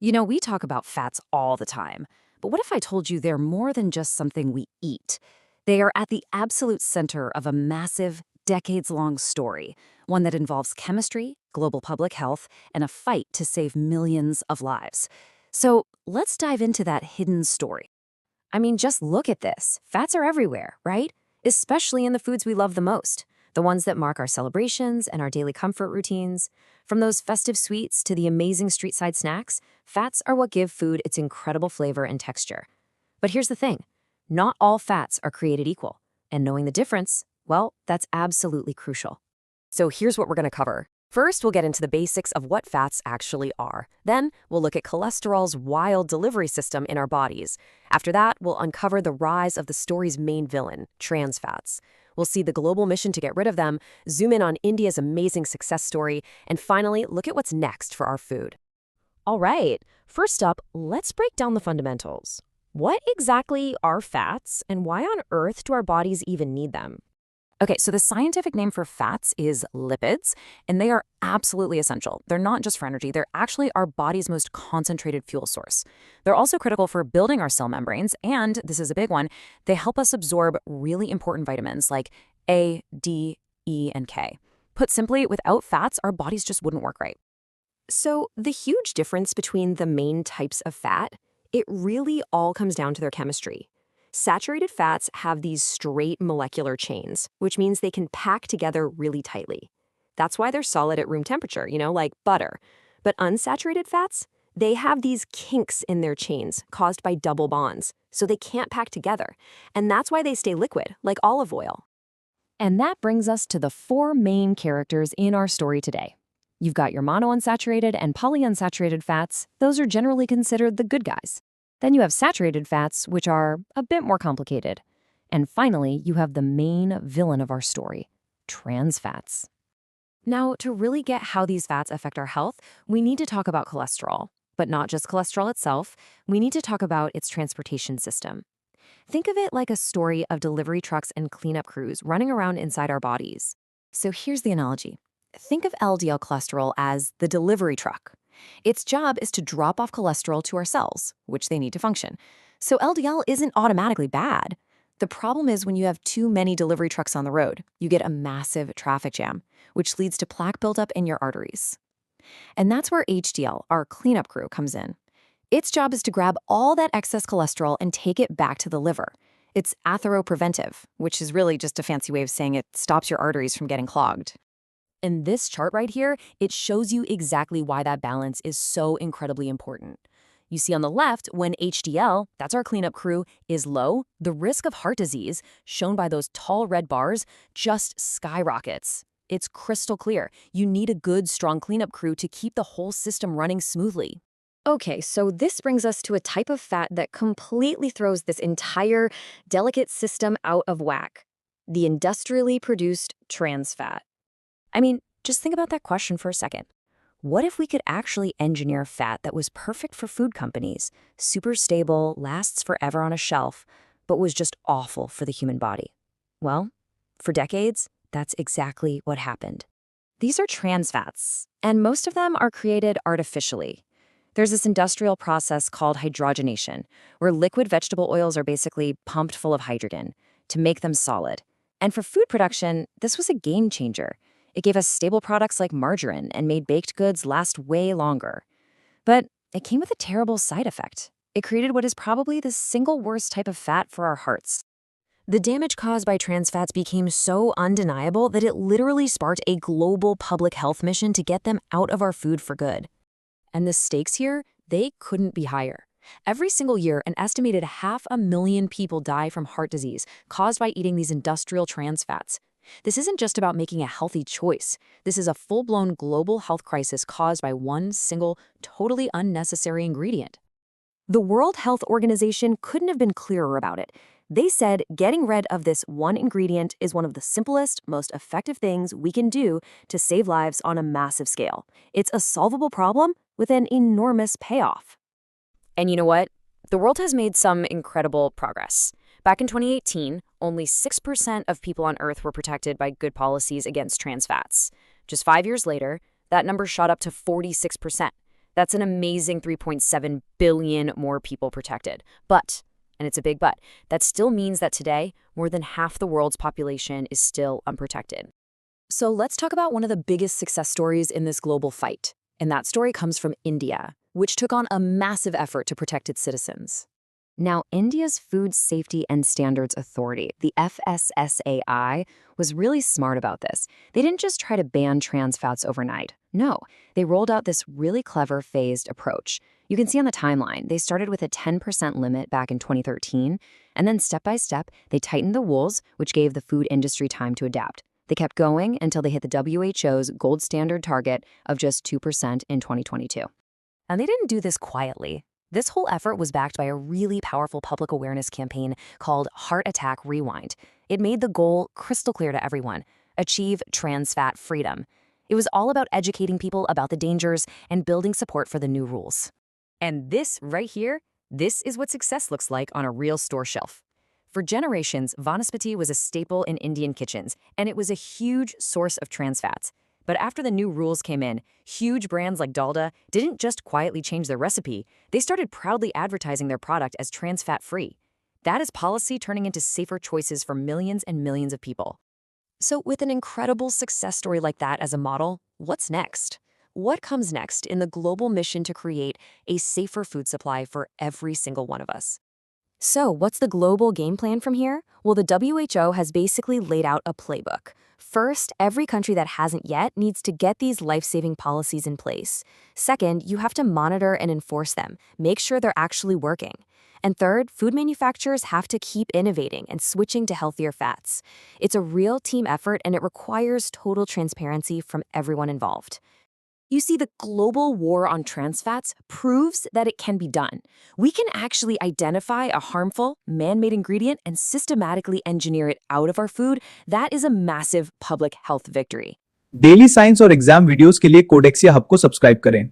You know, we talk about fats all the time, but what if I told you they're more than just something we eat? They are at the absolute center of a massive, decades-long story, one that involves chemistry, global public health, and a fight to save millions of lives. So let's dive into that hidden story. I mean, just look at this. Fats are everywhere, right? Especially in the foods we love the most, the ones that mark our celebrations and our daily comfort routines. From those festive sweets to the amazing street-side snacks, fats are what give food its incredible flavor and texture. But here's the thing. Not all fats are created equal, and knowing the difference, well, that's absolutely crucial. So here's what we're going to cover. First, we'll get into the basics of what fats actually are. Then, we'll look at cholesterol's wild delivery system in our bodies. After that, we'll uncover the rise of the story's main villain, trans fats. We'll see the global mission to get rid of them, zoom in on India's amazing success story, and finally, look at what's next for our food. All right, first up, let's break down the fundamentals. What exactly are fats, and why on earth do our bodies even need them? Okay, so the scientific name for fats is lipids, and they are absolutely essential. They're not just for energy, they're actually our body's most concentrated fuel source. They're also critical for building our cell membranes, and this is a big one, they help us absorb really important vitamins like A, D, E, and K. Put simply, without fats, our bodies just wouldn't work right. So the huge difference between the main types of fat, it really all comes down to their chemistry. Saturated fats have these straight molecular chains, which means they can pack together really tightly. That's why they're solid at room temperature, like butter. But unsaturated fats, they have these kinks in their chains caused by double bonds, so they can't pack together. And that's why they stay liquid, like olive oil. And that brings us to the four main characters in our story today. You've got your monounsaturated and polyunsaturated fats. Those are generally considered the good guys. Then you have saturated fats, which are a bit more complicated. And finally, you have the main villain of our story, trans fats. Now, to really get how these fats affect our health, we need to talk about cholesterol. But not just cholesterol itself, we need to talk about its transportation system. Think of it like a story of delivery trucks and cleanup crews running around inside our bodies. So here's the analogy. Think of LDL cholesterol as the delivery truck. Its job is to drop off cholesterol to our cells, which they need to function. So LDL isn't automatically bad. The problem is when you have too many delivery trucks on the road, you get a massive traffic jam, which leads to plaque buildup in your arteries. And that's where HDL, our cleanup crew, comes in. Its job is to grab all that excess cholesterol and take it back to the liver. It's atheropreventive, which is really just a fancy way of saying it stops your arteries from getting clogged. In this chart right here, it shows you exactly why that balance is so incredibly important. You see on the left, when HDL, that's our cleanup crew, is low, the risk of heart disease, shown by those tall red bars, just skyrockets. It's crystal clear. You need a good, strong cleanup crew to keep the whole system running smoothly. Okay, so this brings us to a type of fat that completely throws this entire delicate system out of whack: the industrially produced trans fat. I mean, just think about that question for a second. What if we could actually engineer fat that was perfect for food companies, super stable, lasts forever on a shelf, but was just awful for the human body? Well, for decades, that's exactly what happened. These are trans fats, and most of them are created artificially. There's this industrial process called hydrogenation, where liquid vegetable oils are basically pumped full of hydrogen to make them solid. And for food production, this was a game changer. It gave us stable products like margarine and made baked goods last way longer. But it came with a terrible side effect. It created what is probably the single worst type of fat for our hearts. The damage caused by trans fats became so undeniable that it literally sparked a global public health mission to get them out of our food for good. And the stakes here, they couldn't be higher. Every single year, an estimated 500,000 people die from heart disease caused by eating these industrial trans fats. This isn't just about making a healthy choice. This is a full-blown global health crisis caused by one single, totally unnecessary ingredient. The World Health Organization couldn't have been clearer about it. They said getting rid of this one ingredient is one of the simplest, most effective things we can do to save lives on a massive scale. It's a solvable problem with an enormous payoff. And you know what? The world has made some incredible progress. Back in 2018, only 6% of people on Earth were protected by good policies against trans fats. Just 5 years later, that number shot up to 46%. That's an amazing 3.7 billion more people protected. But, and it's a big but, that still means that today, more than half the world's population is still unprotected. So let's talk about one of the biggest success stories in this global fight. And that story comes from India, which took on a massive effort to protect its citizens. Now, India's Food Safety and Standards Authority, the FSSAI, was really smart about this. They didn't just try to ban trans fats overnight. No, they rolled out this really clever phased approach. You can see on the timeline, they started with a 10% limit back in 2013, and then step by step, they tightened the rules, which gave the food industry time to adapt. They kept going until they hit the WHO's gold standard target of just 2% in 2022. And they didn't do this quietly. This whole effort was backed by a really powerful public awareness campaign called Heart Attack Rewind. It made the goal crystal clear to everyone: achieve trans fat freedom. It was all about educating people about the dangers and building support for the new rules. And this right here, this is what success looks like on a real store shelf. For generations, Vanaspati was a staple in Indian kitchens, and it was a huge source of trans fats. But after the new rules came in, huge brands like Dalda didn't just quietly change their recipe, they started proudly advertising their product as trans fat-free. That is policy turning into safer choices for millions and millions of people. So with an incredible success story like that as a model, what's next? What comes next in the global mission to create a safer food supply for every single one of us? So what's the global game plan from here? Well, the WHO has basically laid out a playbook. First, every country that hasn't yet needs to get these life-saving policies in place. Second, you have to monitor and enforce them, make sure they're actually working. And third, food manufacturers have to keep innovating and switching to healthier fats. It's a real team effort, and it requires total transparency from everyone involved. You see, the global war on trans fats proves that it can be done. We can actually identify a harmful, man-made ingredient and systematically engineer it out of our food. That is a massive public health victory. Daily science और exam videos के लिए कोडेक्सिया hub को subscribe करें।